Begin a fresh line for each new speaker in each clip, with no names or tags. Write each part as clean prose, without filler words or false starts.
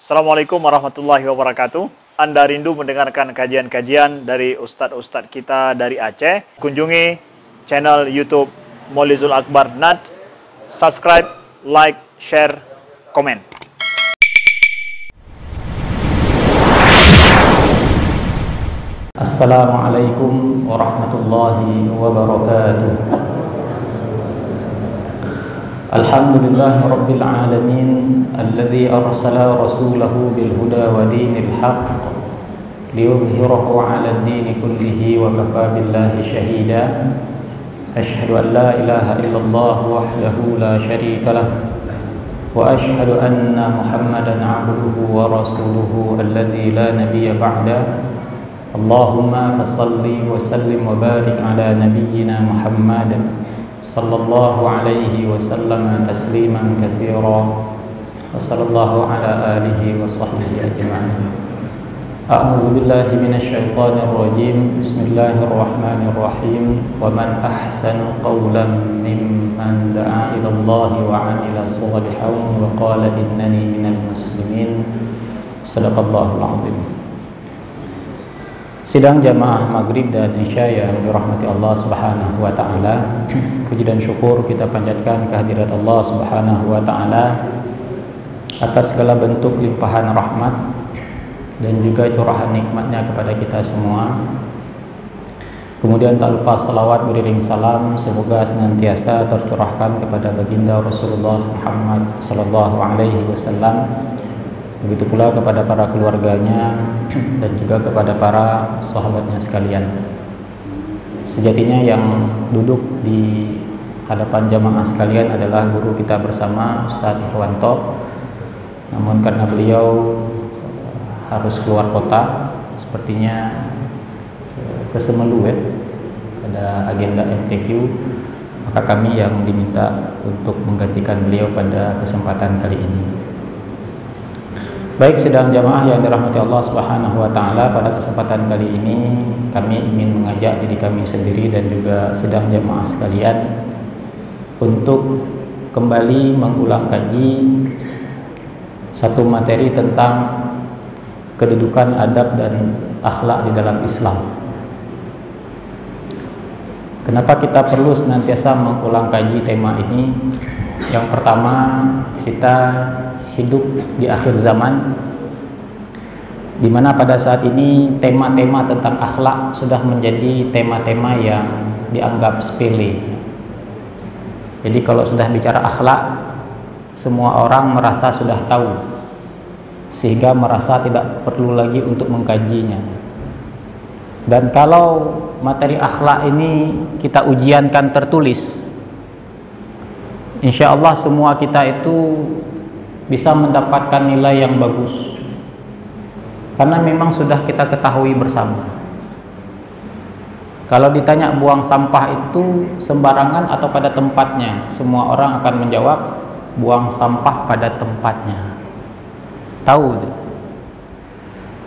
Assalamualaikum warahmatullahi wabarakatuh. Anda rindu mendengarkan kajian-kajian dari ustadz-ustadz kita dari Aceh? Kunjungi channel YouTube Maulizul Akbar NAD. Subscribe, like, share, komen.
Assalamualaikum warahmatullahi wabarakatuh. Alhamdulillah Rabbil Alamin alladhi arsala rasulahu bil huda wa dinil haqq liyudhhirahu 'ala ad-din kullihi wa kafa billahi shahida. Asyhadu an la ilaha illallah wahdahu la syarika lah wa asyhadu anna Muhammadan 'abduhu wa rasuluhu alladhi la nabiyya ba'da. Allahumma salli wa sallim wa barik 'ala nabiyyina Muhammad sallallahu alaihi wasallam tasliman katsira wa sallallahu ala alihi wa sahbihi ajma'in. A'udzu billahi minasyaitonir rajim. Bismillahirrahmanirrahim. Wa man ahsanu qawlan mimman da'a ila Allah wa 'amila shalihan wa qala innani minal muslimin. Shadaqallahul 'azim. Sidang jamaah maghrib dan isya yang dirahmati Allah subhanahu wa ta'ala, puji dan syukur kita panjatkan kehadirat Allah subhanahu wa ta'ala atas segala bentuk limpahan rahmat dan juga curahan nikmatnya kepada kita semua. Kemudian tak lupa salawat beriring salam semoga senantiasa tercurahkan kepada baginda Rasulullah Muhammad sallallahu alaihi wasallam, begitu pula kepada para keluarganya dan juga kepada para sahabatnya sekalian. Sejatinya yang duduk di hadapan jamaah sekalian adalah guru kita bersama, Ustadz Irwanto. Namun karena beliau harus keluar kota, sepertinya ke Semelu pada agenda MTQ, maka kami yang diminta untuk menggantikan beliau pada kesempatan kali ini. Baik sidang jamaah yang dirahmati Allah Subhanahu wa taala, pada kesempatan kali ini kami ingin mengajak diri kami sendiri dan juga sidang jamaah sekalian untuk kembali mengulang kaji satu materi tentang kedudukan adab dan akhlak di dalam Islam. Kenapa kita perlu senantiasa mengulang kaji tema ini? Yang pertama, kita hidup di akhir zaman, di mana pada saat ini tema-tema tentang akhlak sudah menjadi tema-tema yang dianggap sepele. Jadi kalau sudah bicara akhlak, semua orang merasa sudah tahu, sehingga merasa tidak perlu lagi untuk mengkajinya. Dan kalau materi akhlak ini kita ujiankan tertulis, insya Allah semua kita itu bisa mendapatkan nilai yang bagus, karena memang sudah kita ketahui bersama. Kalau ditanya buang sampah itu sembarangan atau pada tempatnya, semua orang akan menjawab buang sampah pada tempatnya. Tahu.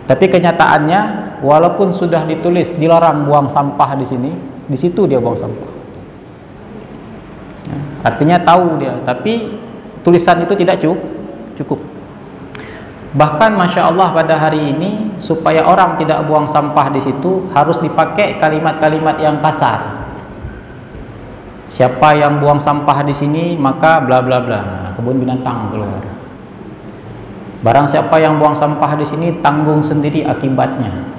Tapi kenyataannya, walaupun sudah ditulis dilarang buang sampah di sini, di situ dia buang sampah. Artinya tahu dia, tapi tulisan itu tidak cukup. Bahkan Masya Allah pada hari ini, supaya orang tidak buang sampah di situ harus dipakai kalimat-kalimat yang kasar. Siapa yang buang sampah di sini maka bla bla bla, kebun binatang keluar. Barang siapa yang buang sampah di sini tanggung sendiri akibatnya.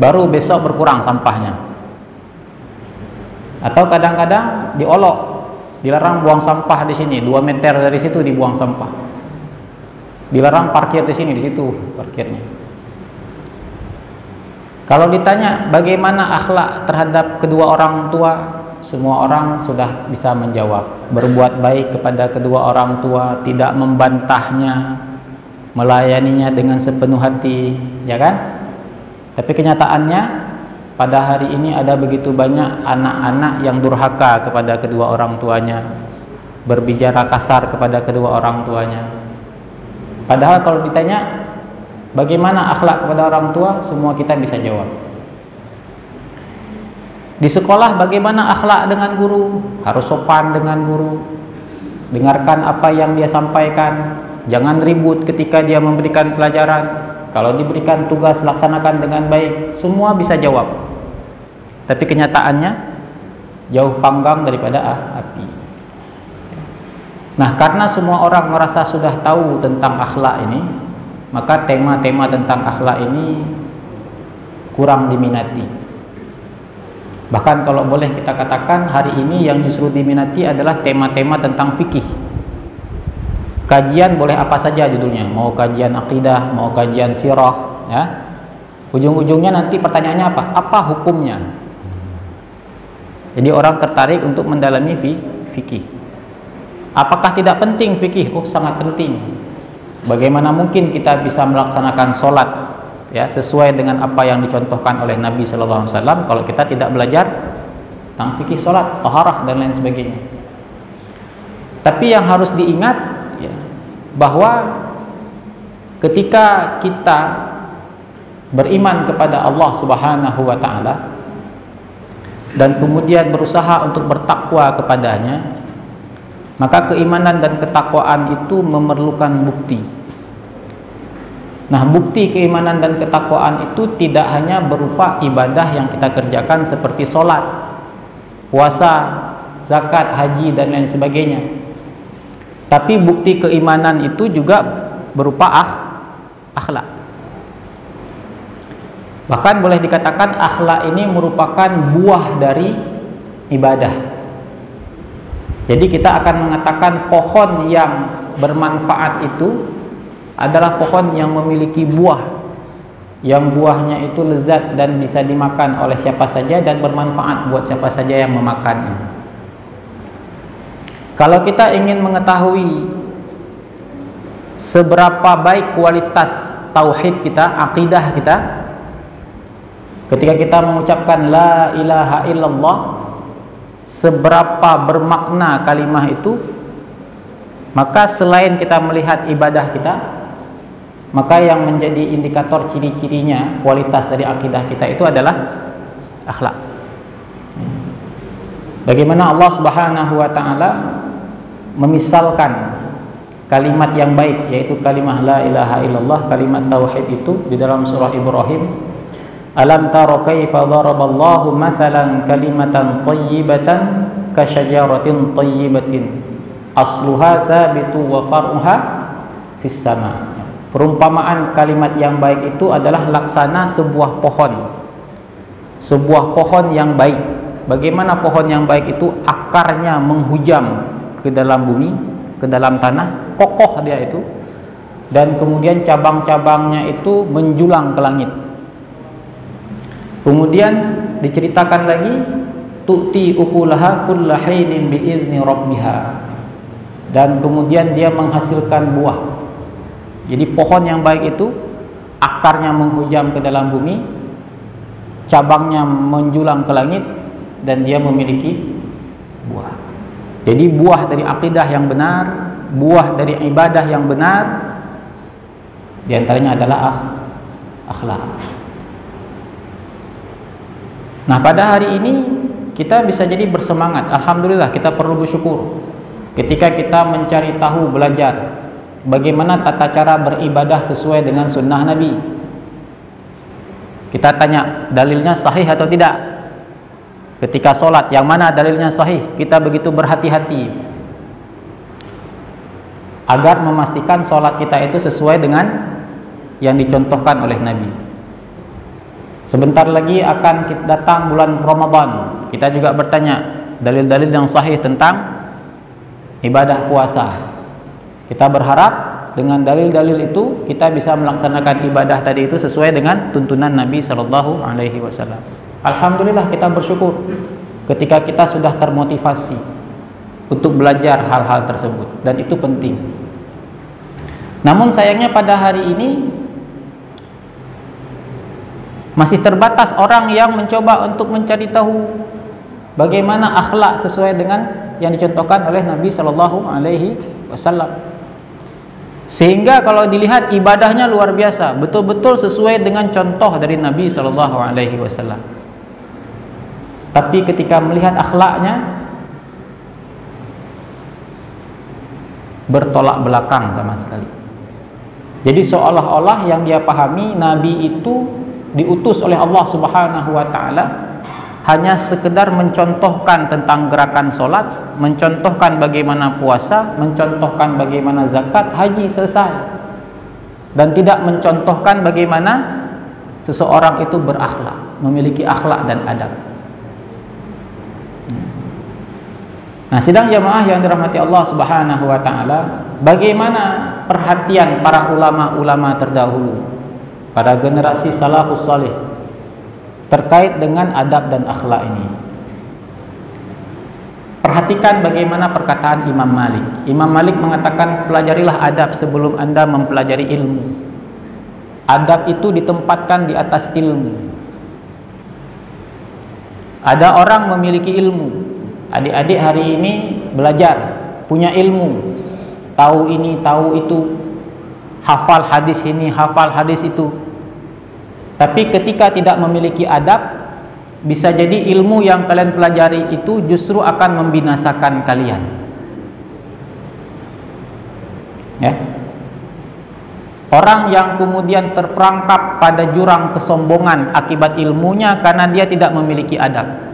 Baru besok berkurang sampahnya. Atau kadang-kadang diolok, dilarang buang sampah di sini, 2 meter dari situ dibuang sampah. Dilarang parkir di sini, di situ parkirnya. Kalau ditanya bagaimana akhlak terhadap kedua orang tua, semua orang sudah bisa menjawab. Berbuat baik kepada kedua orang tua, tidak membantahnya, melayaninya dengan sepenuh hati, ya kan? Tapi kenyataannya pada hari ini ada begitu banyak anak-anak yang durhaka kepada kedua orang tuanya, berbicara kasar kepada kedua orang tuanya. Padahal kalau ditanya bagaimana akhlak kepada orang tua, semua kita bisa jawab. Di sekolah bagaimana akhlak dengan guru? Harus sopan dengan guru, dengarkan apa yang dia sampaikan, Jangan ribut ketika dia memberikan pelajaran. Kalau diberikan tugas, laksanakan dengan baik. Semua bisa jawab. Tapi kenyataannya jauh panggang daripada api. Nah, karena semua orang merasa sudah tahu tentang akhlak ini, maka tema-tema tentang akhlak ini kurang diminati. Bahkan kalau boleh kita katakan, hari ini yang justru diminati adalah tema-tema tentang fikih. Kajian boleh apa saja judulnya, mau kajian akidah, mau kajian sirah, ya. Ujung-ujungnya nanti pertanyaannya apa? Apa hukumnya? Jadi orang tertarik untuk mendalami fikih. Apakah tidak penting fikih? Oh, sangat penting. Bagaimana mungkin kita bisa melaksanakan sholat, ya, sesuai dengan apa yang dicontohkan oleh Nabi SAW kalau kita tidak belajar tentang fikih sholat, taharah dan lain sebagainya. Tapi yang harus diingat, ya, bahwa ketika kita beriman kepada Allah Subhanahu wa Ta'ala dan kemudian berusaha untuk bertakwa kepadanya, maka keimanan dan ketakwaan itu memerlukan bukti. Nah, bukti keimanan dan ketakwaan itu tidak hanya berupa ibadah yang kita kerjakan seperti sholat, puasa, zakat, haji dan lain sebagainya. Tapi bukti keimanan itu juga berupa akhlak. Bahkan boleh dikatakan akhlak ini merupakan buah dari ibadah. Jadi kita akan mengatakan pohon yang bermanfaat itu adalah pohon yang memiliki buah, yang buahnya itu lezat dan bisa dimakan oleh siapa saja dan bermanfaat buat siapa saja yang memakannya. Kalau kita ingin mengetahui seberapa baik kualitas tauhid kita, akidah kita, ketika kita mengucapkan la ilaha illallah, seberapa bermakna kalimah itu, maka selain kita melihat ibadah kita, maka yang menjadi indikator ciri-cirinya kualitas dari akidah kita itu adalah akhlak. Bagaimana Allah Subhanahu wa Ta'ala memisalkan kalimat yang baik, yaitu kalimat la ilaha illallah, kalimat tauhid itu di dalam surah Ibrahim. Alam tara kaifa daraballahu mathalan kalimatan thayyibatan kasyajaratin thayyibatin asluha thabitu wa far'uha fis sama. Perumpamaan kalimat yang baik itu adalah laksana sebuah pohon. Sebuah pohon yang baik. Bagaimana pohon yang baik itu? Akarnya menghujam ke dalam bumi, ke dalam tanah, kokoh dia itu, dan kemudian cabang-cabangnya itu menjulang ke langit. Kemudian diceritakan lagi, tu'ti ukulaha kulla hinin bi'izni rabbiha, dan kemudian dia menghasilkan buah. Jadi pohon yang baik itu akarnya menghujam ke dalam bumi, cabangnya menjulang ke langit, dan dia memiliki buah. Jadi buah dari akidah yang benar, buah dari ibadah yang benar, diantaranya adalah akhlak. Nah, pada hari ini kita bisa jadi bersemangat. Alhamdulillah, kita perlu bersyukur ketika kita mencari tahu, belajar bagaimana tata cara beribadah sesuai dengan sunnah Nabi. Kita tanya, dalilnya sahih atau tidak? Ketika sholat, yang mana dalilnya sahih? Kita begitu berhati-hati agar memastikan sholat kita itu sesuai dengan yang dicontohkan oleh Nabi. Sebentar lagi akan datang bulan Ramadan. Kita juga bertanya dalil-dalil yang sahih tentang ibadah puasa. Kita berharap dengan dalil-dalil itu kita bisa melaksanakan ibadah tadi itu sesuai dengan tuntunan Nabi Sallallahu Alaihi Wasallam. Alhamdulillah, kita bersyukur ketika kita sudah termotivasi untuk belajar hal-hal tersebut, dan itu penting. Namun sayangnya pada hari ini masih terbatas orang yang mencoba untuk mencari tahu bagaimana akhlak sesuai dengan yang dicontohkan oleh Nabi Sallallahu Alaihi Wasallam. Sehingga kalau dilihat ibadahnya luar biasa, betul-betul sesuai dengan contoh dari Nabi Sallallahu Alaihi Wasallam. Tapi ketika melihat akhlaknya, bertolak belakang sama sekali. Jadi seolah-olah yang dia pahami Nabi itu diutus oleh Allah Subhanahu wa taala hanya sekedar mencontohkan tentang gerakan solat, mencontohkan bagaimana puasa, mencontohkan bagaimana zakat, haji, selesai. Dan tidak mencontohkan bagaimana seseorang itu berakhlak, memiliki akhlak dan adab. Nah, sidang jamaah yang dirahmati Allah Subhanahu wa taala, bagaimana perhatian para ulama-ulama terdahulu pada generasi salafus salih terkait dengan adab dan akhlak ini? Perhatikan bagaimana perkataan Imam Malik. Imam Malik mengatakan, pelajarilah adab sebelum Anda mempelajari ilmu. Adab itu ditempatkan di atas ilmu. Ada orang memiliki ilmu. Adik-adik hari ini belajar, punya ilmu, tahu ini, tahu itu, hafal hadis ini, hafal hadis itu. Tapi ketika tidak memiliki adab, bisa jadi ilmu yang kalian pelajari itu justru akan membinasakan kalian. Ya. Orang yang kemudian terperangkap pada jurang kesombongan akibat ilmunya karena dia tidak memiliki adab.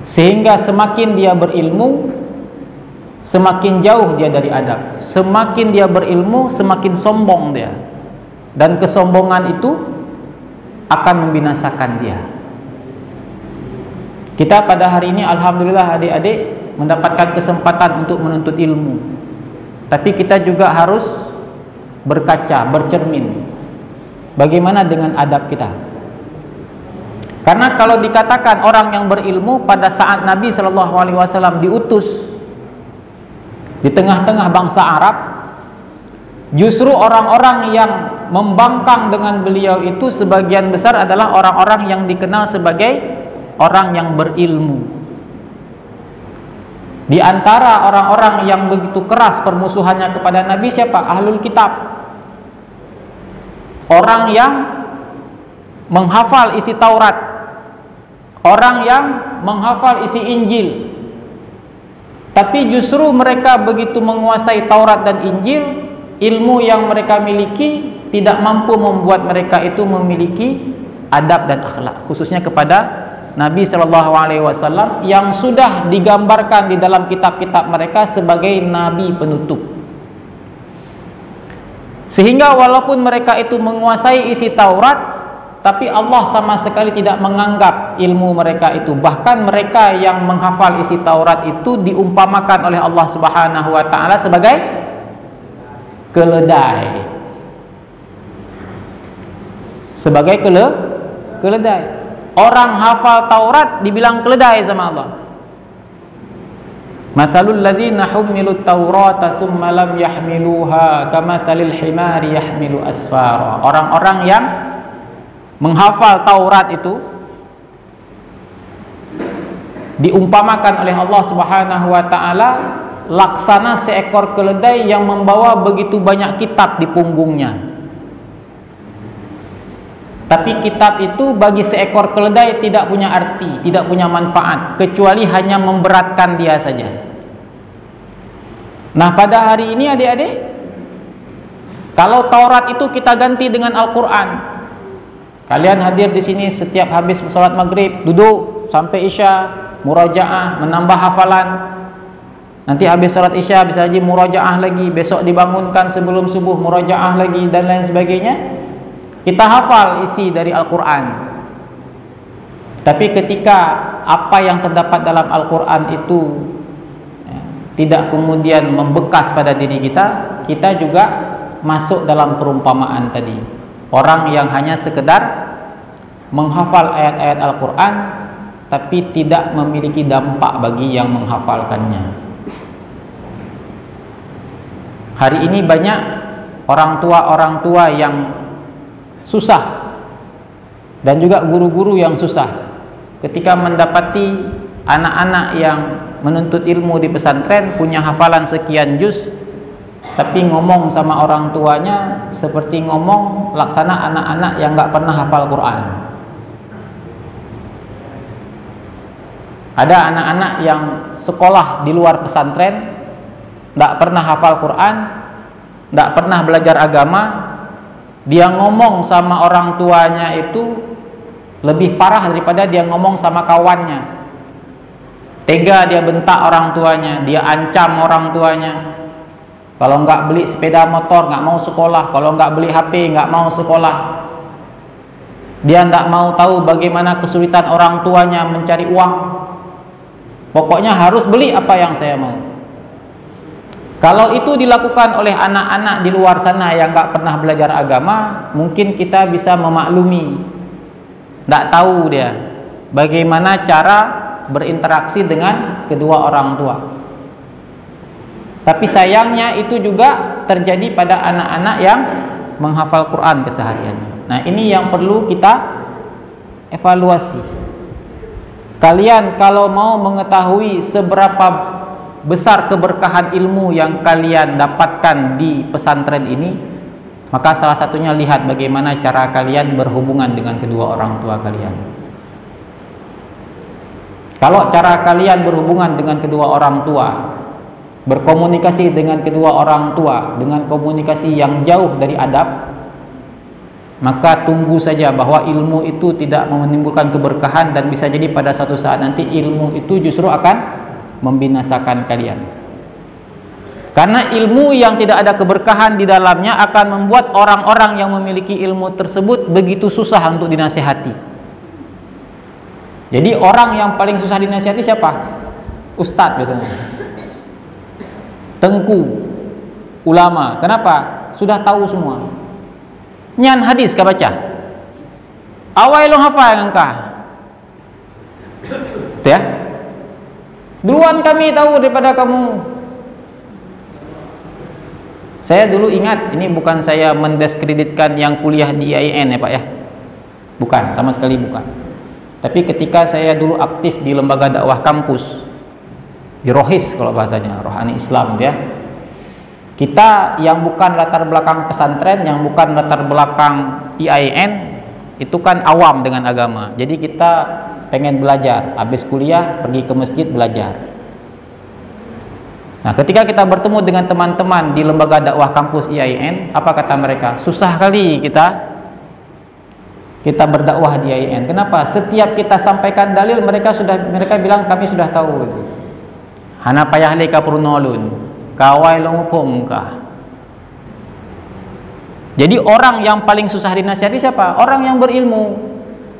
Sehingga semakin dia berilmu, semakin jauh dia dari adab. Semakin dia berilmu, semakin sombong dia. Dan kesombongan itu akan membinasakan dia. Kita pada hari ini alhamdulillah adik-adik mendapatkan kesempatan untuk menuntut ilmu. Tapi kita juga harus berkaca, bercermin. Bagaimana dengan adab kita? Karena kalau dikatakan orang yang berilmu pada saat Nabi SAW diutus di tengah-tengah bangsa Arab, justru orang-orang yang membangkang dengan beliau itu sebagian besar adalah orang-orang yang dikenal sebagai orang yang berilmu. Di antara orang-orang yang begitu keras permusuhannya kepada Nabi siapa? Ahlul Kitab. Orang yang menghafal isi Taurat, orang yang menghafal isi Injil. Tapi justru mereka begitu menguasai Taurat dan Injil, ilmu yang mereka miliki tidak mampu membuat mereka itu memiliki adab dan akhlak, khususnya kepada Nabi SAW yang sudah digambarkan di dalam kitab-kitab mereka sebagai Nabi penutup. Sehingga walaupun mereka itu menguasai isi Taurat, tapi Allah sama sekali tidak menganggap ilmu mereka itu. Bahkan mereka yang menghafal isi Taurat itu diumpamakan oleh Allah Subhanahu wa taala sebagai keledai. Sebagai keledai. Orang hafal Taurat dibilang keledai sama Allah. Masalul ladzina hummilut Taurata tsumma lam yahmiluha kamatsalil himari yahmilu asfara. Orang-orang yang menghafal Taurat itu diumpamakan oleh Allah Subhanahu wa taala laksana seekor keledai yang membawa begitu banyak kitab di punggungnya. Tapi kitab itu bagi seekor keledai tidak punya arti, tidak punya manfaat, kecuali hanya memberatkan dia saja. Nah, pada hari ini adik-adik, kalau Taurat itu kita ganti dengan Al-Quran. Kalian hadir di sini setiap habis sholat maghrib, duduk sampai isya, murajaah, menambah hafalan. Nanti habis sholat isya bisa lagi murajaah lagi, besok dibangunkan sebelum subuh murajaah lagi, dan lain sebagainya. Kita hafal isi dari Al-Quran. Tapi ketika apa yang terdapat dalam Al-Quran itu tidak kemudian membekas pada diri kita, kita juga masuk dalam perumpamaan tadi. Orang yang hanya sekedar menghafal ayat-ayat Al-Quran tapi tidak memiliki dampak bagi yang menghafalkannya. Hari ini banyak orang tua yang susah dan juga guru-guru yang susah ketika mendapati anak-anak yang menuntut ilmu di pesantren punya hafalan sekian juz, tapi ngomong sama orang tuanya seperti ngomong laksana anak-anak yang nggak pernah hafal Quran. Ada anak-anak yang sekolah di luar pesantren tidak pernah hafal Quran, tidak pernah belajar agama, dia ngomong sama orang tuanya itu lebih parah daripada dia ngomong sama kawannya. Tega dia bentak orang tuanya, dia ancam orang tuanya. Kalau nggak beli sepeda motor nggak mau sekolah, kalau nggak beli HP nggak mau sekolah. Dia nggak mau tahu bagaimana kesulitan orang tuanya mencari uang. Pokoknya harus beli apa yang saya mau. Kalau itu dilakukan oleh anak-anak di luar sana yang nggak pernah belajar agama, mungkin kita bisa memaklumi. Nggak tahu dia bagaimana cara berinteraksi dengan kedua orang tua. Tapi sayangnya itu juga terjadi pada anak-anak yang menghafal Quran kesehariannya. Nah, ini yang perlu kita evaluasi. Kalian kalau mau mengetahui seberapa besar keberkahan ilmu yang kalian dapatkan di pesantren ini, maka salah satunya lihat bagaimana cara kalian berhubungan dengan kedua orang tua kalian. Kalau cara kalian berhubungan dengan kedua orang tua, berkomunikasi dengan kedua orang tua dengan komunikasi yang jauh dari adab, maka tunggu saja bahwa ilmu itu tidak menimbulkan keberkahan, dan bisa jadi pada suatu saat nanti ilmu itu justru akan membinasakan kalian. Karena ilmu yang tidak ada keberkahan di dalamnya akan membuat orang-orang yang memiliki ilmu tersebut begitu susah untuk dinasihati. Jadi orang yang paling susah dinasihati siapa? Ustadz biasanya, tengku, ulama. Kenapa? Sudah tahu semua. Nyan hadis kah baca? Awai lo hafal engkau. Itu ya. Duluan kami tahu daripada kamu. Saya dulu ingat, ini bukan saya mendiskreditkan yang kuliah di IAIN ya Pak ya. Bukan, sama sekali bukan. Tapi ketika saya dulu aktif di lembaga dakwah kampus, di Rohis kalau bahasanya, Rohani Islam ya. Kita yang bukan latar belakang pesantren, yang bukan latar belakang IAIN, itu kan awam dengan agama. Jadi kita pengen belajar, habis kuliah pergi ke masjid belajar. Nah, ketika kita bertemu dengan teman-teman di lembaga dakwah kampus IAIN, apa kata mereka? Susah kali kita berdakwah di IAIN. Kenapa? Setiap kita sampaikan dalil mereka bilang kami sudah tahu. Hana payah leka purnolun, kawai longupongkah. Jadi orang yang paling susah dinasihati siapa? Orang yang berilmu.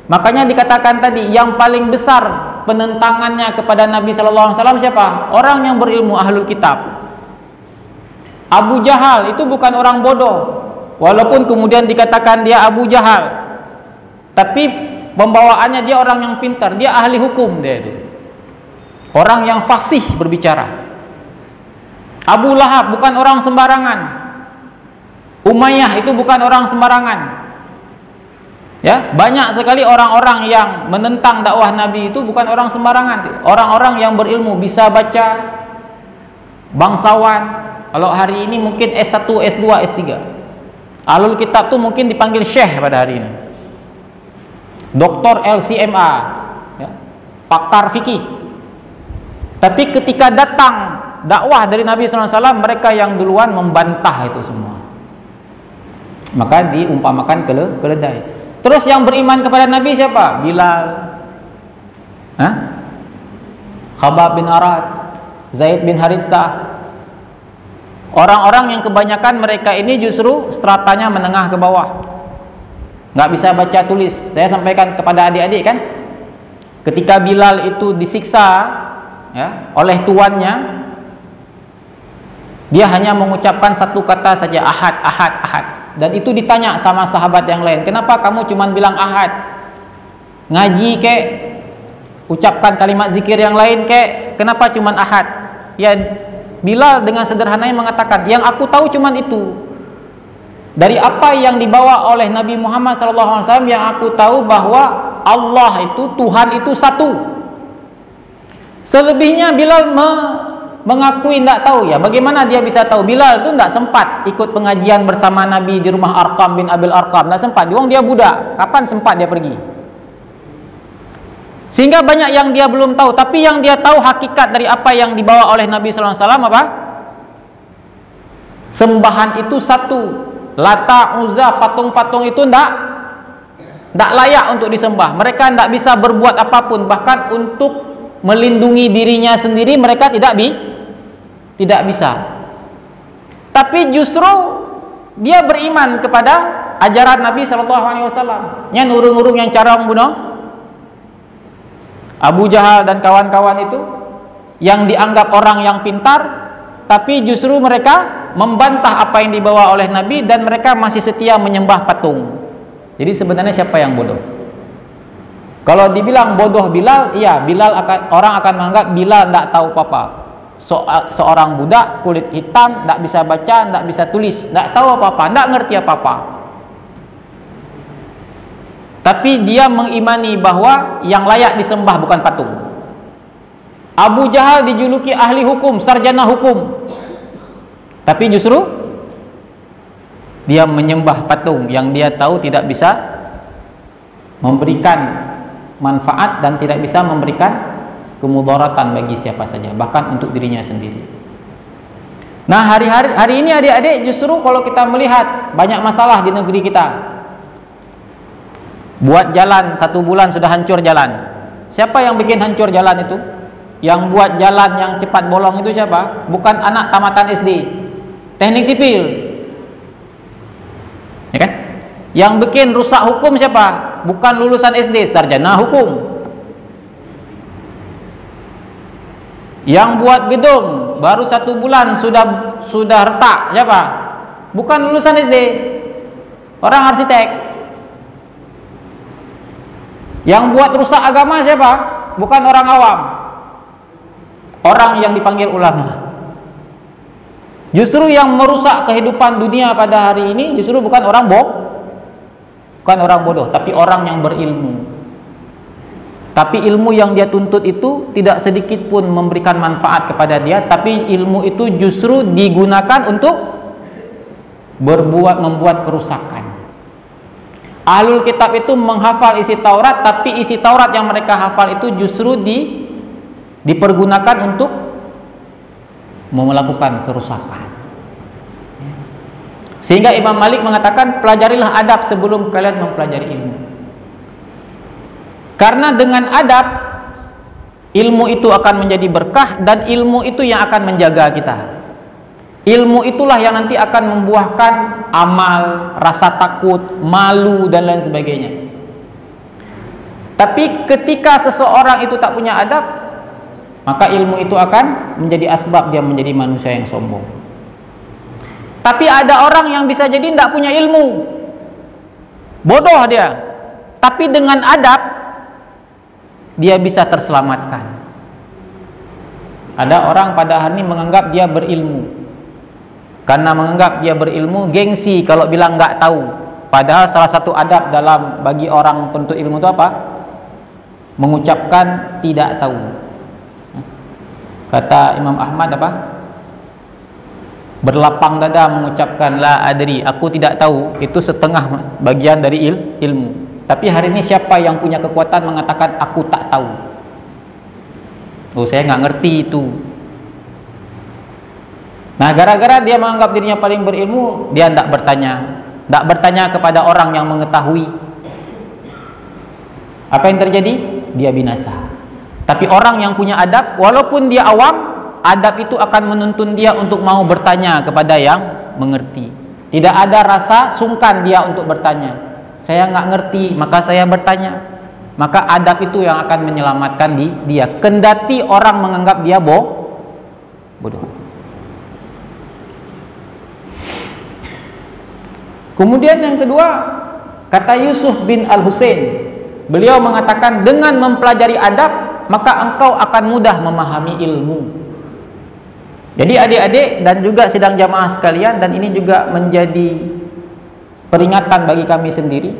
Makanya dikatakan tadi yang paling besar penentangannya kepada Nabi Sallallahu Alaihi Wasallam siapa? Orang yang berilmu, ahlul kitab. Abu Jahal itu bukan orang bodoh, walaupun kemudian dikatakan dia Abu Jahal, tapi pembawaannya dia orang yang pintar, dia ahli hukum, dia itu orang yang fasih berbicara. Abu Lahab bukan orang sembarangan. Umayyah itu bukan orang sembarangan. Ya, banyak sekali orang-orang yang menentang dakwah Nabi itu bukan orang sembarangan. Orang-orang yang berilmu, bisa baca, bangsawan. Kalau hari ini mungkin S1, S2, S3. Ahlul kitab tuh mungkin dipanggil syekh pada hari ini. Doktor LCMA, ya, pakar fikih. Tapi ketika datang dakwah dari Nabi SAW, mereka yang duluan membantah itu semua. Maka diumpamakan keledai. Terus yang beriman kepada Nabi siapa? Bilal, Khabab bin Arat, Zaid bin Harithah. Orang-orang yang kebanyakan mereka ini justru stratanya menengah ke bawah, nggak bisa baca tulis. Saya sampaikan kepada adik-adik kan, ketika Bilal itu disiksa ya, oleh tuannya, dia hanya mengucapkan satu kata saja, ahad, ahad, ahad. Dan itu ditanya sama sahabat yang lain, kenapa kamu cuma bilang ahad? Ngaji kek, ucapkan kalimat zikir yang lain kek, kenapa cuma ahad? Ya, Bilal dengan sederhananya mengatakan, yang aku tahu cuma itu. Dari apa yang dibawa oleh Nabi Muhammad SAW, yang aku tahu bahwa Allah itu, Tuhan itu satu. Selebihnya Bilal mengakui tidak tahu. Ya, bagaimana dia bisa tahu? Bilal itu tidak sempat ikut pengajian bersama Nabi di rumah Arqam bin Abil Arqam, tidak sempat. Dia budak, kapan sempat dia pergi? Sehingga banyak yang dia belum tahu. Tapi yang dia tahu hakikat dari apa yang dibawa oleh Nabi SAW apa? Sembahan itu satu. Lata, Uzza, patung-patung itu tidak layak untuk disembah. Mereka tidak bisa berbuat apapun, bahkan untuk melindungi dirinya sendiri mereka tidak bisa. Tapi justru dia beriman kepada ajaran Nabi SAW. Nya nurung-nurung yang cara membunuh Abu Jahal dan kawan-kawan itu, yang dianggap orang yang pintar, tapi justru mereka membantah apa yang dibawa oleh Nabi, dan mereka masih setia menyembah patung. Jadi sebenarnya siapa yang bodoh? Kalau dibilang bodoh Bilal, iya, orang akan menganggap Bilal tidak tahu apa-apa. Seorang budak kulit hitam, tidak bisa baca, tidak bisa tulis, tidak tahu apa-apa, tidak ngerti apa-apa. Tapi dia mengimani bahwa yang layak disembah bukan patung. Abu Jahal dijuluki ahli hukum, sarjana hukum, tapi justru dia menyembah patung yang dia tahu tidak bisa memberikan manfaat dan tidak bisa memberikan kemudaratan bagi siapa saja, bahkan untuk dirinya sendiri. Nah, hari ini adik-adik, justru kalau kita melihat banyak masalah di negeri kita. Buat jalan 1 bulan sudah hancur jalan. Siapa yang bikin hancur jalan itu? Yang buat jalan yang cepat bolong itu siapa? Bukan anak tamatan SD, teknik sipil, ya kan? Yang bikin rusak hukum siapa? Bukan lulusan SD, sarjana hukum. Yang buat gedung baru 1 bulan sudah retak siapa? Bukan lulusan SD, orang arsitek. Yang buat rusak agama siapa? Bukan orang awam, orang yang dipanggil ulama. Justru yang merusak kehidupan dunia pada hari ini justru bukan orang bodoh, tapi orang yang berilmu. Tapi ilmu yang dia tuntut itu tidak sedikit pun memberikan manfaat kepada dia, tapi ilmu itu justru digunakan untuk membuat kerusakan. Ahlul kitab itu menghafal isi Taurat, tapi isi Taurat yang mereka hafal itu justru dipergunakan untuk melakukan kerusakan. Sehingga Imam Malik mengatakan, pelajarilah adab sebelum kalian mempelajari ilmu. Karena dengan adab, ilmu itu akan menjadi berkah, dan ilmu itu yang akan menjaga kita. Ilmu itulah yang nanti akan membuahkan amal, rasa takut, malu, dan lain sebagainya. Tapi ketika seseorang itu tak punya adab, maka ilmu itu akan menjadi asbab dia menjadi manusia yang sombong. Tapi ada orang yang bisa jadi tidak punya ilmu, bodoh dia, tapi dengan adab dia bisa terselamatkan. Ada orang pada hari ini menganggap dia berilmu. Karena menganggap dia berilmu, gengsi kalau bilang nggak tahu. Padahal salah satu adab dalam bagi orang penuntut ilmu itu apa? Mengucapkan tidak tahu. Kata Imam Ahmad apa? Berlapang dada mengucapkan la adri, aku tidak tahu, itu setengah bagian dari ilmu. Tapi hari ini siapa yang punya kekuatan mengatakan aku tak tahu? Oh, saya nggak ngerti itu. Nah, gara-gara dia menganggap dirinya paling berilmu, dia tidak bertanya kepada orang yang mengetahui. Apa yang terjadi? Dia binasa. Tapi orang yang punya adab, walaupun dia awam, adab itu akan menuntun dia untuk mau bertanya kepada yang mengerti. Tidak ada rasa sungkan dia untuk bertanya. Saya nggak ngerti, maka saya bertanya. Maka adab itu yang akan menyelamatkan dia. Kendati orang menganggap dia bodoh. Kemudian yang kedua, kata Yusuf bin Al-Husain, beliau mengatakan, dengan mempelajari adab, maka engkau akan mudah memahami ilmu. Jadi adik-adik dan juga sidang jamaah sekalian, dan ini juga menjadi peringatan bagi kami sendiri,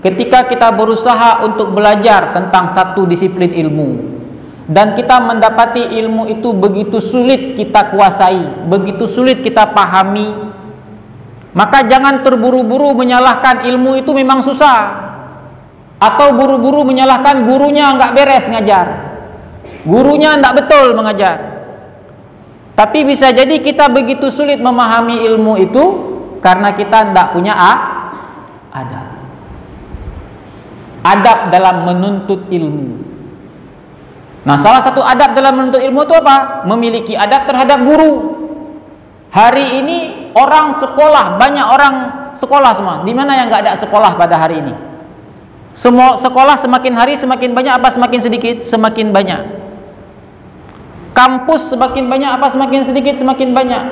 ketika kita berusaha untuk belajar tentang satu disiplin ilmu, dan kita mendapati ilmu itu begitu sulit kita kuasai, begitu sulit kita pahami, maka jangan terburu-buru menyalahkan ilmu itu memang susah, atau buru-buru menyalahkan gurunya nggak beres ngajar, gurunya nggak betul mengajar. Tapi bisa jadi kita begitu sulit memahami ilmu itu karena kita tidak punya adab. Adab dalam menuntut ilmu. Nah, salah satu adab dalam menuntut ilmu itu apa? Memiliki adab terhadap guru. Hari ini orang sekolah, banyak orang sekolah semua. Di mana yang nggak ada sekolah pada hari ini? Semua sekolah semakin hari semakin banyak apa semakin sedikit? Semakin banyak. Kampus semakin banyak apa semakin sedikit? Semakin banyak.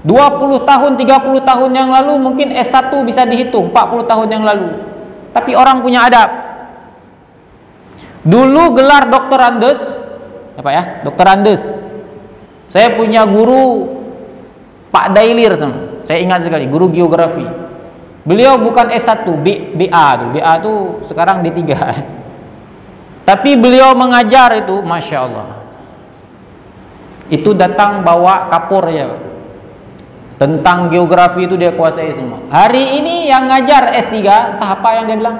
20 tahun, 30 tahun yang lalu mungkin S1 bisa dihitung, 40 tahun yang lalu. Tapi orang punya adab. Dulu gelar Dr. Andes, apa ya? Dr. Andes. Saya punya guru Pak Dailir, saya ingat sekali, guru geografi. Beliau bukan S1, BA tuh sekarang D3. Tapi beliau mengajar itu, Masya Allah. Itu datang bawa kapur ya. Tentang geografi itu dia kuasai semua. Hari ini yang ngajar S3, entah apa yang dia bilang.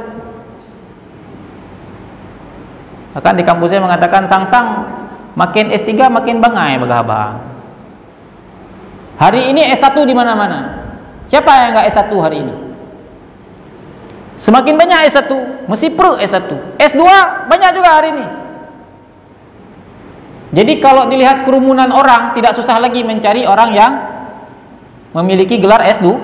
Bahkan di kampus saya mengatakan, sang-sang makin S3 makin bangai bagah-bagah. Hari ini S1 di mana-mana. Siapa yang enggak S1 hari ini? Semakin banyak S1, mesti perlu S1. S2 banyak juga hari ini. Jadi kalau dilihat kerumunan orang, tidak susah lagi mencari orang yang memiliki gelar S2.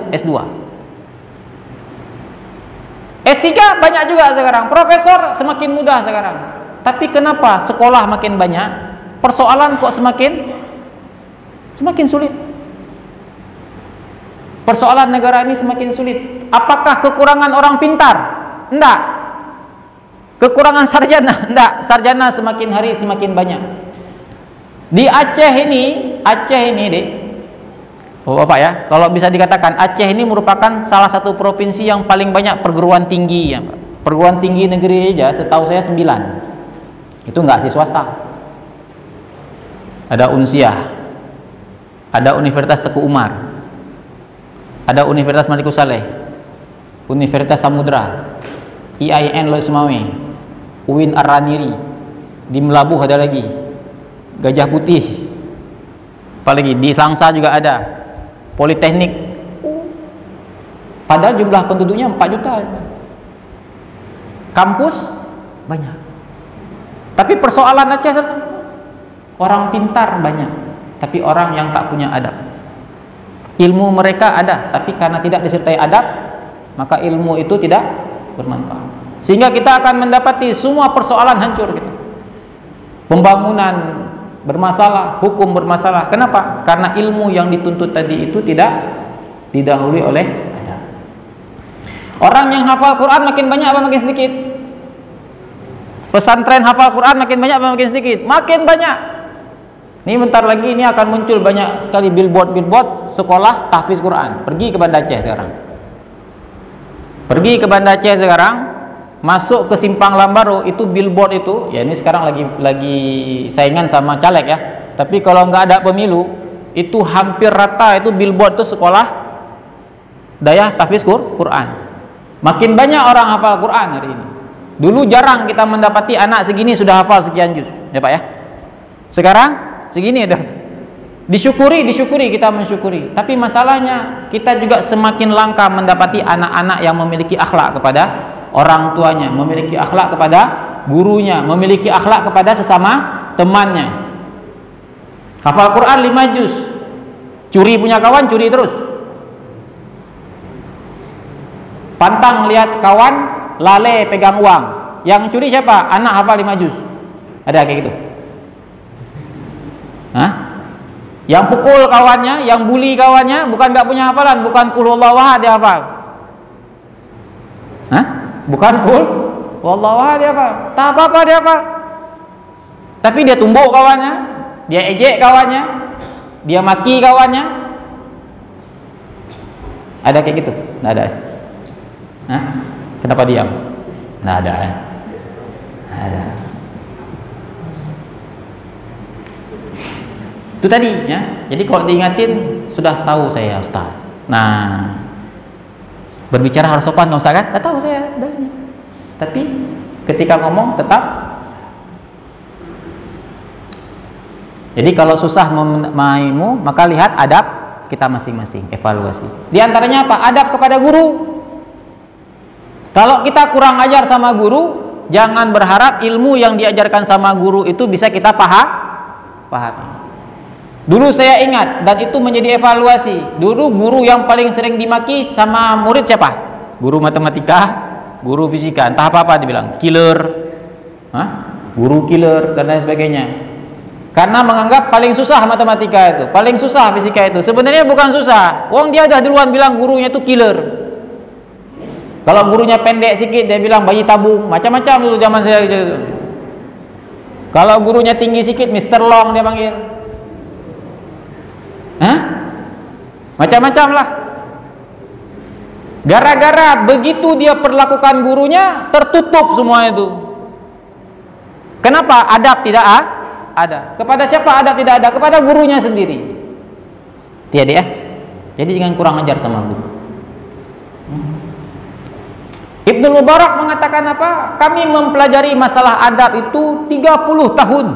S3 banyak juga sekarang, profesor semakin mudah sekarang. Tapi kenapa sekolah makin banyak, persoalan kok semakin sulit? Persoalan negara ini semakin sulit. Apakah kekurangan orang pintar? Enggak. Kekurangan sarjana? Enggak. Sarjana semakin hari semakin banyak. Di Aceh ini deh, Bapak ya, kalau bisa dikatakan Aceh ini merupakan salah satu provinsi yang paling banyak perguruan tinggi ya, Pak. Perguruan tinggi negeri aja setahu saya 9. Itu enggak sih swasta. Ada Unsiah, ada Universitas Teguh Umar, ada Universitas Maliku Saleh, Universitas Samudra, IAIN Lois Mawe, UIN Ar-Raniri, di Melabuh ada lagi, Gajah Putih, apalagi di Sangsa juga ada, Politeknik. Padahal jumlah penduduknya 4 juta. Kampus banyak. Tapi persoalan Aceh, orang pintar banyak, tapi orang yang tak punya adab. Ilmu mereka ada, tapi karena tidak disertai adab, maka ilmu itu tidak bermanfaat. Sehingga kita akan mendapati semua persoalan hancur gitu. Pembangunan bermasalah, hukum bermasalah. Kenapa? Karena ilmu yang dituntut tadi itu tidak didahului oleh adab. Orang yang hafal Quran makin banyak apa makin sedikit? Pesantren hafal Quran makin banyak apa makin sedikit? Makin banyak. Ini bentar lagi ini akan muncul banyak sekali billboard sekolah tahfiz Quran. Pergi ke Banda Aceh sekarang. Pergi ke Banda Aceh sekarang. Masuk ke Simpang Lambaru itu billboard itu, ya ini sekarang lagi saingan sama caleg ya. Tapi kalau nggak ada pemilu, itu hampir rata itu billboard itu sekolah daya tahfiz Quran. Makin banyak orang hafal Quran hari ini. Dulu jarang kita mendapati anak segini sudah hafal sekian juz, ya Pak ya. Sekarang segini udah. Disyukuri kita mensyukuri. Tapi masalahnya kita juga semakin langka mendapati anak-anak yang memiliki akhlak kepada orang tuanya, memiliki akhlak kepada gurunya, memiliki akhlak kepada sesama temannya. Hafal Quran 5 juz, curi punya kawan, curi terus. Pantang lihat kawan, lale pegang uang. Yang curi siapa? Anak hafal 5 juz. Ada kayak gitu? Hah? Yang pukul kawannya, yang bully kawannya, bukan gak punya hafalan, bukan qul huwallahu ahad dia hafal. Hah? Bukan qul huwallahu ahad dia hafal. Tak apa-apa dia hafal. Tapi dia tumbuk kawannya, dia ejek kawannya, dia maki kawannya. Ada kayak gitu? Nggak ada. Hah? Kenapa diam? Nggak ada ya? Nggak ada. Itu tadi ya. Jadi kalau diingatin sudah tahu saya Ustaz. Nah, berbicara harus sopan Ustaz kan? Nggak tahu saya. Tapi ketika ngomong tetap. Jadi kalau susah memahamimu, maka lihat adab kita masing-masing, evaluasi. Di antaranya apa? Adab kepada guru. Kalau kita kurang ajar sama guru, jangan berharap ilmu yang diajarkan sama guru itu bisa kita pahami. Dulu saya ingat, dan itu menjadi evaluasi. Dulu guru yang paling sering dimaki sama murid siapa? Guru matematika, guru fisika, entah apa-apa dibilang, killer, guru killer, dan lain sebagainya. Karena menganggap paling susah matematika itu, paling susah fisika itu. Sebenarnya bukan susah. Wong dia dah duluan bilang gurunya itu killer. Kalau gurunya pendek sedikit dia bilang bayi tabung, macam-macam dulu zaman saya gitu. Kalau gurunya tinggi sedikit Mr. Long dia panggil. Macam-macam lah. Gara-gara begitu dia perlakukan gurunya, tertutup semua itu. Kenapa? Adab tidak ada. Kepada siapa adab tidak ada? Kepada gurunya sendiri. Tiada ya. Jadi jangan kurang ajar sama guru. Ibnu Mubarak mengatakan apa? Kami mempelajari masalah adab itu 30 tahun.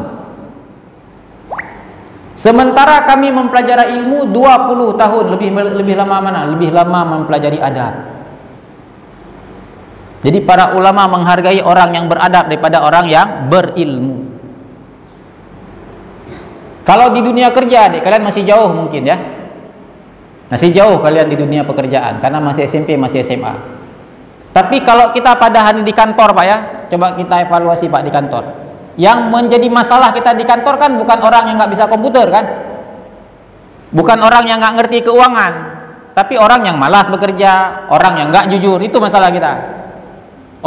Sementara kami mempelajari ilmu 20 tahun. Lebih lama mana? Lebih lama mempelajari adab. Jadi para ulama menghargai orang yang beradab daripada orang yang berilmu. Kalau di dunia kerja, kalian masih jauh mungkin ya. Masih jauh kalian di dunia pekerjaan karena masih SMP, masih SMA. Tapi kalau kita pada hari di kantor Pak ya, coba kita evaluasi Pak di kantor. Yang menjadi masalah kita di kantor kan bukan orang yang nggak bisa komputer kan, bukan orang yang nggak ngerti keuangan, tapi orang yang malas bekerja, orang yang nggak jujur, itu masalah kita.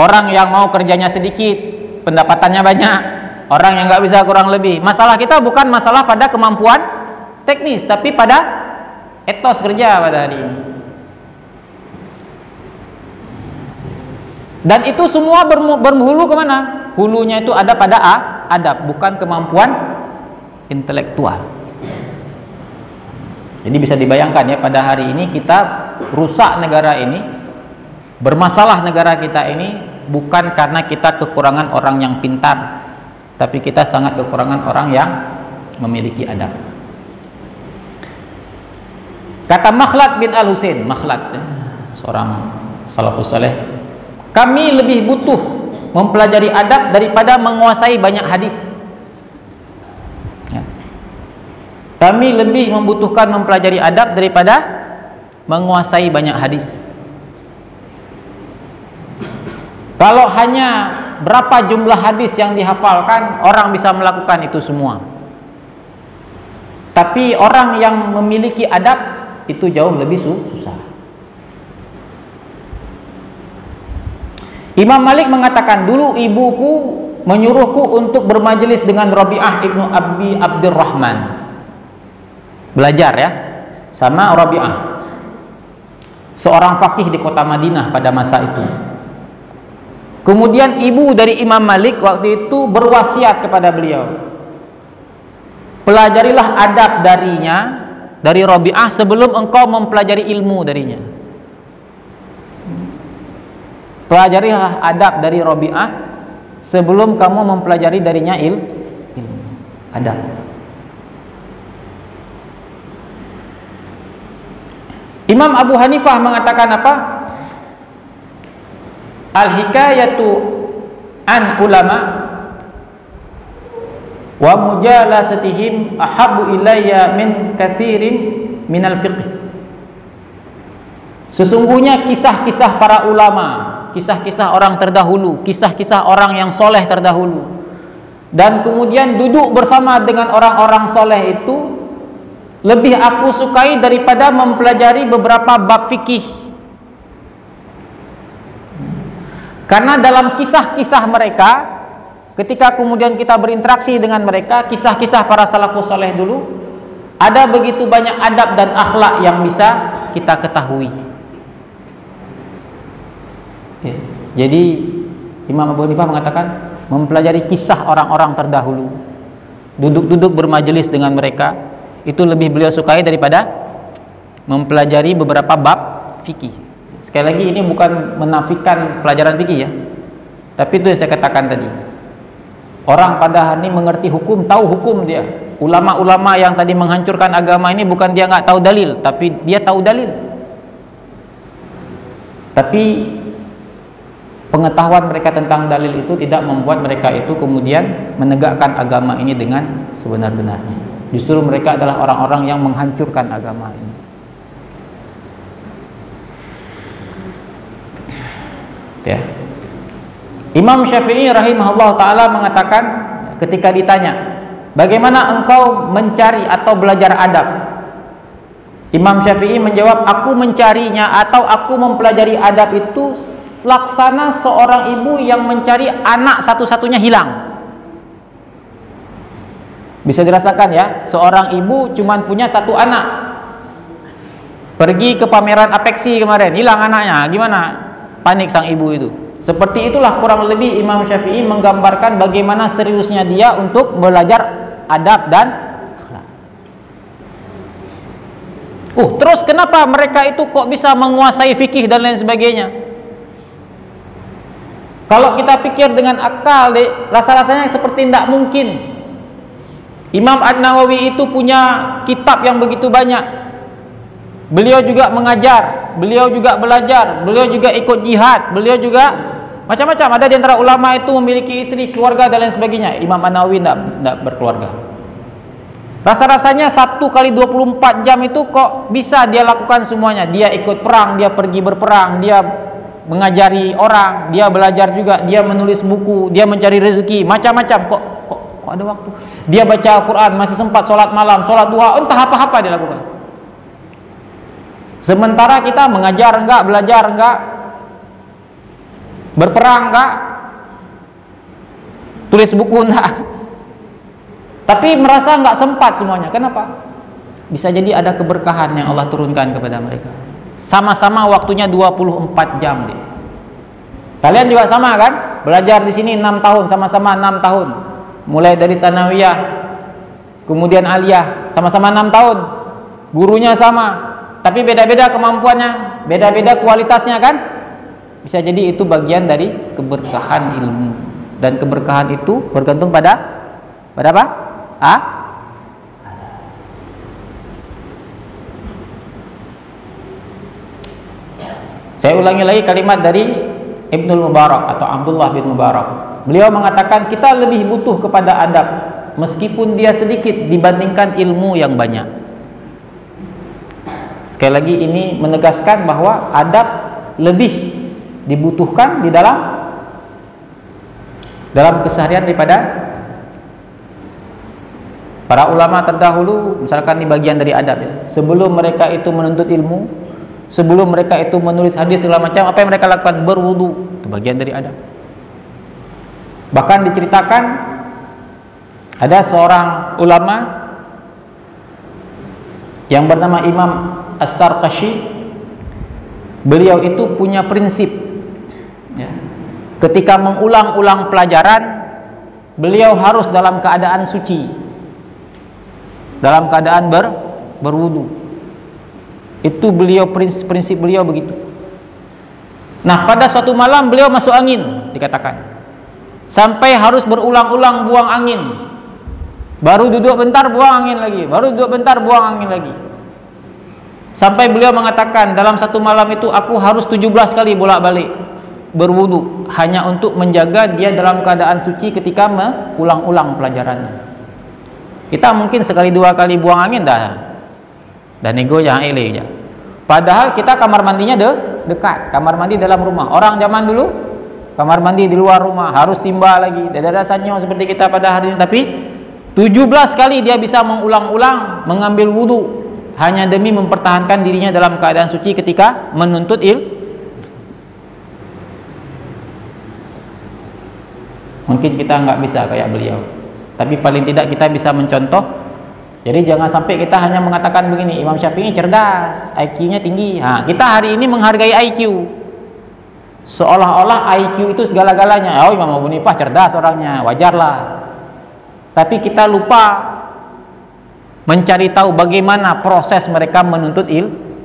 Orang yang mau kerjanya sedikit, pendapatannya banyak, orang yang nggak bisa kurang lebih. Masalah kita bukan masalah pada kemampuan teknis, tapi pada etos kerja pada hari ini. Dan itu semua berhulu kemana? Hulunya itu ada pada adab, bukan kemampuan intelektual. Jadi bisa dibayangkan ya, pada hari ini kita rusak negara ini, bermasalah negara kita ini bukan karena kita kekurangan orang yang pintar, tapi kita sangat kekurangan orang yang memiliki adab. Kata Makhlad bin Al-Husain, Makhlad seorang salafus saleh, kami lebih butuh mempelajari adab daripada menguasai banyak hadis. Ya. Kami lebih membutuhkan mempelajari adab daripada menguasai banyak hadis. Kalau hanya berapa jumlah hadis yang dihafalkan, orang bisa melakukan itu semua. Tapi orang yang memiliki adab itu jauh lebih susah. Imam Malik mengatakan, dulu ibuku menyuruhku untuk bermajelis dengan Rabi'ah ibnu Abi Abdurrahman, belajar ya sama Rabi'ah, seorang faqih di kota Madinah pada masa itu. Kemudian ibu dari Imam Malik waktu itu berwasiat kepada beliau, pelajarilah adab darinya, dari Rabi'ah, sebelum engkau mempelajari ilmu darinya. Pelajarilah adab dari Rabi'ah sebelum kamu mempelajari darinya ilmu. Adab. Imam Abu Hanifah mengatakan apa? Al-hikayatu an ulama wa mujalasatihim ahabbu ilayya min katsirin minal fiqh. Sesungguhnya kisah-kisah para ulama, kisah-kisah orang terdahulu, kisah-kisah orang yang soleh terdahulu, dan kemudian duduk bersama dengan orang-orang soleh itu lebih aku sukai daripada mempelajari beberapa bab fikih. Karena dalam kisah-kisah mereka, ketika kemudian kita berinteraksi dengan mereka, kisah-kisah para salafus soleh dulu, ada begitu banyak adab dan akhlak yang bisa kita ketahui. Jadi Imam Abu Hanifah mengatakan mempelajari kisah orang-orang terdahulu, duduk-duduk bermajelis dengan mereka, itu lebih beliau sukai daripada mempelajari beberapa bab fikih. Sekali lagi, ini bukan menafikan pelajaran fikih ya, tapi itu yang saya katakan tadi. Orang pada hari ini mengerti hukum, tahu hukum dia, ulama-ulama yang tadi menghancurkan agama ini bukan dia nggak tahu dalil, tapi dia tahu dalil. Tapi pengetahuan mereka tentang dalil itu tidak membuat mereka itu kemudian menegakkan agama ini dengan sebenar-benarnya. Justru mereka adalah orang-orang yang menghancurkan agama ini. Ya. Imam Syafi'i rahimahullah ta'ala mengatakan ketika ditanya, bagaimana engkau mencari atau belajar adab? Imam Syafi'i menjawab, aku mencarinya atau aku mempelajari adab itu laksana seorang ibu yang mencari anak satu-satunya hilang. Bisa dirasakan ya, seorang ibu cuman punya satu anak, pergi ke pameran Apeksi kemarin, hilang anaknya, gimana? Panik sang ibu itu. Seperti itulah kurang lebih Imam Syafi'i menggambarkan bagaimana seriusnya dia untuk belajar adab dan akhlak. Terus kenapa mereka itu kok bisa menguasai fikih dan lain sebagainya? Kalau kita pikir dengan akal, rasa-rasanya seperti tidak mungkin. Imam An-Nawawi itu punya kitab yang begitu banyak. Beliau juga mengajar, beliau juga belajar, beliau juga ikut jihad, beliau juga macam-macam. Ada di antara ulama itu memiliki istri, keluarga dan lain sebagainya. Imam An-Nawawi tidak berkeluarga. Rasa-rasanya 1 kali 24 jam itu kok bisa dia lakukan semuanya. Dia ikut perang, dia pergi berperang, dia mengajari orang, dia belajar juga, dia menulis buku, dia mencari rezeki, macam-macam. Kok ada waktu? Dia baca Al-Quran, masih sempat sholat malam, sholat duha, entah apa-apa dia lakukan. Sementara kita mengajar enggak, belajar enggak, berperang enggak, tulis buku enggak, tapi merasa enggak sempat semuanya. Kenapa? Bisa jadi ada keberkahan yang Allah turunkan kepada mereka. Sama-sama waktunya 24 jam deh. Kalian juga sama kan? Belajar di sini 6 tahun, sama-sama 6 tahun. Mulai dari sanawiyah, kemudian aliyah, sama-sama 6 tahun. Gurunya sama, tapi beda-beda kemampuannya, beda-beda kualitasnya kan? Bisa jadi itu bagian dari keberkahan ilmu. Dan keberkahan itu bergantung pada apa? Saya ulangi lagi kalimat dari Ibnul Mubarak atau Abdullah bin Mubarak. Beliau mengatakan kita lebih butuh kepada adab meskipun dia sedikit dibandingkan ilmu yang banyak. Sekali lagi ini menegaskan bahwa adab lebih dibutuhkan di dalam keseharian daripada para ulama terdahulu. Misalkan di bagian dari adab ya. Sebelum mereka itu menuntut ilmu, sebelum mereka itu menulis hadis segala macam, apa yang mereka lakukan? Berwudu. Itu bagian dari adab. Bahkan diceritakan ada seorang ulama yang bernama Imam As-Sarqashi. Beliau itu punya prinsip ya. Ketika mengulang-ulang pelajaran, beliau harus dalam keadaan suci, dalam keadaan berwudu. Itu beliau prinsip beliau begitu. Nah, pada suatu malam beliau masuk angin, dikatakan sampai harus berulang-ulang buang angin. Baru duduk bentar buang angin lagi, baru duduk bentar buang angin lagi. Sampai beliau mengatakan dalam satu malam itu aku harus 17 kali bolak-balik berwudu hanya untuk menjaga dia dalam keadaan suci ketika mengulang-ulang pelajarannya. Kita mungkin sekali 2 kali buang angin dan ego yang ele ya. Padahal kita kamar mandinya dekat, kamar mandi dalam rumah. Orang zaman dulu kamar mandi di luar rumah, harus timba lagi. Tidak ada sanyo seperti kita pada hari ini, tapi 17 kali dia bisa mengulang-ulang mengambil wudu hanya demi mempertahankan dirinya dalam keadaan suci ketika menuntut ilmu. Mungkin kita nggak bisa kayak beliau, tapi paling tidak kita bisa mencontoh. Jadi jangan sampai kita hanya mengatakan begini, Imam Syafi'i cerdas, IQ-nya tinggi. Nah, kita hari ini menghargai IQ, seolah-olah IQ itu segala-galanya. Oh, Imam Abu Hanifah cerdas orangnya, wajarlah. Tapi kita lupa mencari tahu bagaimana proses mereka menuntut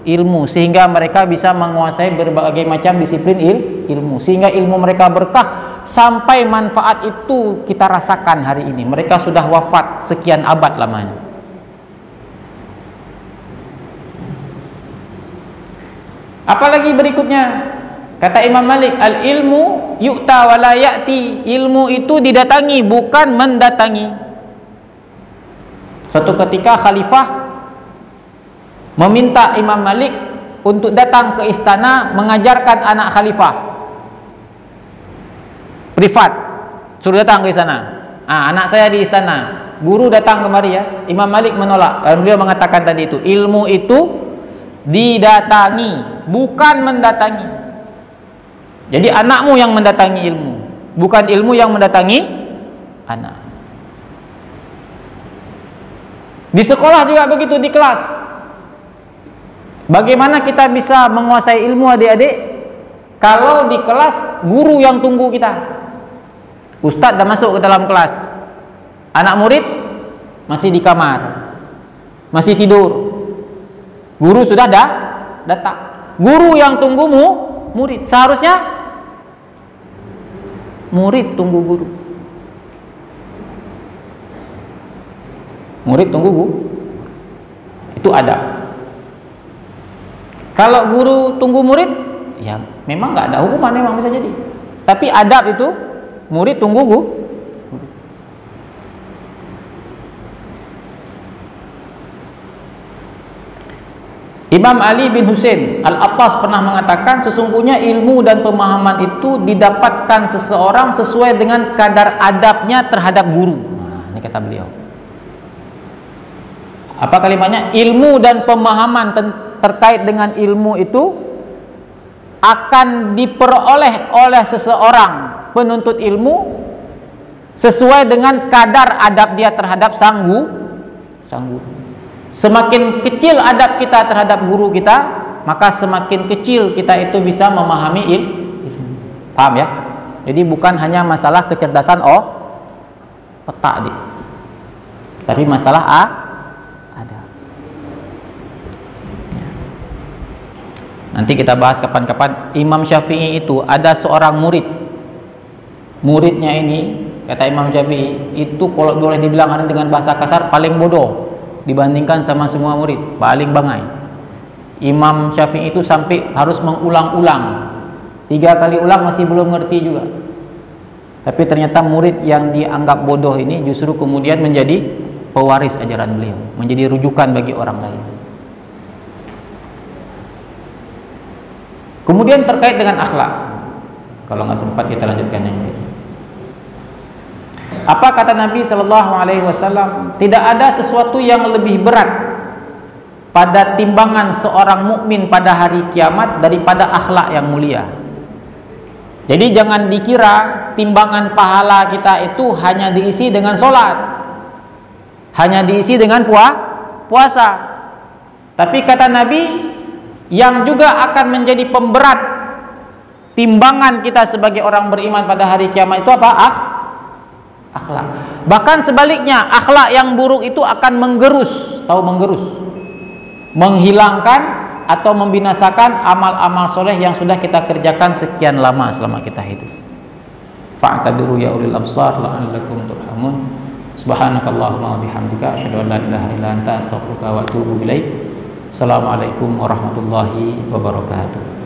ilmu sehingga mereka bisa menguasai berbagai macam disiplin ilmu, sehingga ilmu mereka berkah sampai manfaat itu kita rasakan hari ini. Mereka sudah wafat sekian abad lamanya. Apalagi berikutnya, kata Imam Malik, al ilmu yu'ta wa la ya'ti. Ilmu itu didatangi, bukan mendatangi. Suatu ketika khalifah meminta Imam Malik untuk datang ke istana mengajarkan anak khalifah privat, suruh datang ke istana. Anak saya di istana, guru datang kemari ya. Imam Malik menolak, dan beliau mengatakan tadi itu, ilmu itu didatangi, bukan mendatangi. Jadi anakmu yang mendatangi ilmu, bukan ilmu yang mendatangi anak. Di sekolah juga begitu, di kelas. Bagaimana kita bisa menguasai ilmu adik-adik kalau di kelas guru yang tunggu kita? Ustadz dah masuk ke dalam kelas, anak murid masih di kamar, masih tidur. Guru sudah datang. Guru yang tunggumu murid. Seharusnya murid tunggu guru. Murid tunggu guru. Itu adab. Kalau guru tunggu murid, ya memang nggak ada hukuman, memang bisa jadi. Tapi adab itu murid tunggu guru. Imam Ali bin Husain Al-Attas pernah mengatakan, sesungguhnya ilmu dan pemahaman itu didapatkan seseorang sesuai dengan kadar adabnya terhadap guru. Nah, ini kata beliau. Apa kalimatnya? Ilmu dan pemahaman terkait dengan ilmu itu akan diperoleh oleh seseorang penuntut ilmu sesuai dengan kadar adab dia terhadap sang guru. Semakin kecil adab kita terhadap guru kita, maka semakin kecil kita itu bisa memahami ilmu. Paham ya? Jadi bukan hanya masalah kecerdasan otak, tapi masalah adab. Nanti kita bahas kapan-kapan. Imam Syafi'i itu ada seorang muridnya ini, kata Imam Syafi'i itu kalau boleh dibilang dengan bahasa kasar paling bodoh dibandingkan sama semua murid, paling bangai. Imam Syafi'i itu sampai harus mengulang-ulang, 3 kali ulang masih belum ngerti juga. Tapi ternyata murid yang dianggap bodoh ini justru kemudian menjadi pewaris ajaran beliau, menjadi rujukan bagi orang lain. Kemudian terkait dengan akhlak, kalau nggak sempat kita lanjutkan yang ini. Apa kata Nabi Shallallahu Alaihi Wasallam? Tidak ada sesuatu yang lebih berat pada timbangan seorang mukmin pada hari kiamat daripada akhlak yang mulia. Jadi jangan dikira timbangan pahala kita itu hanya diisi dengan sholat, hanya diisi dengan puasa. Tapi kata Nabi, yang juga akan menjadi pemberat timbangan kita sebagai orang beriman pada hari kiamat itu apa? Akhlak. Bahkan sebaliknya, akhlak yang buruk itu akan menggerus, menghilangkan atau membinasakan amal-amal soleh yang sudah kita kerjakan sekian lama selama kita hidup. Fa'tabiru ya ulil absar la'allakum turhamun. Subhanakallahumma wa bihamdika asyhadu an la ilaha illa anta astaghfiruka wa atubu ilaik. Assalamualaikum warahmatullahi wabarakatuh.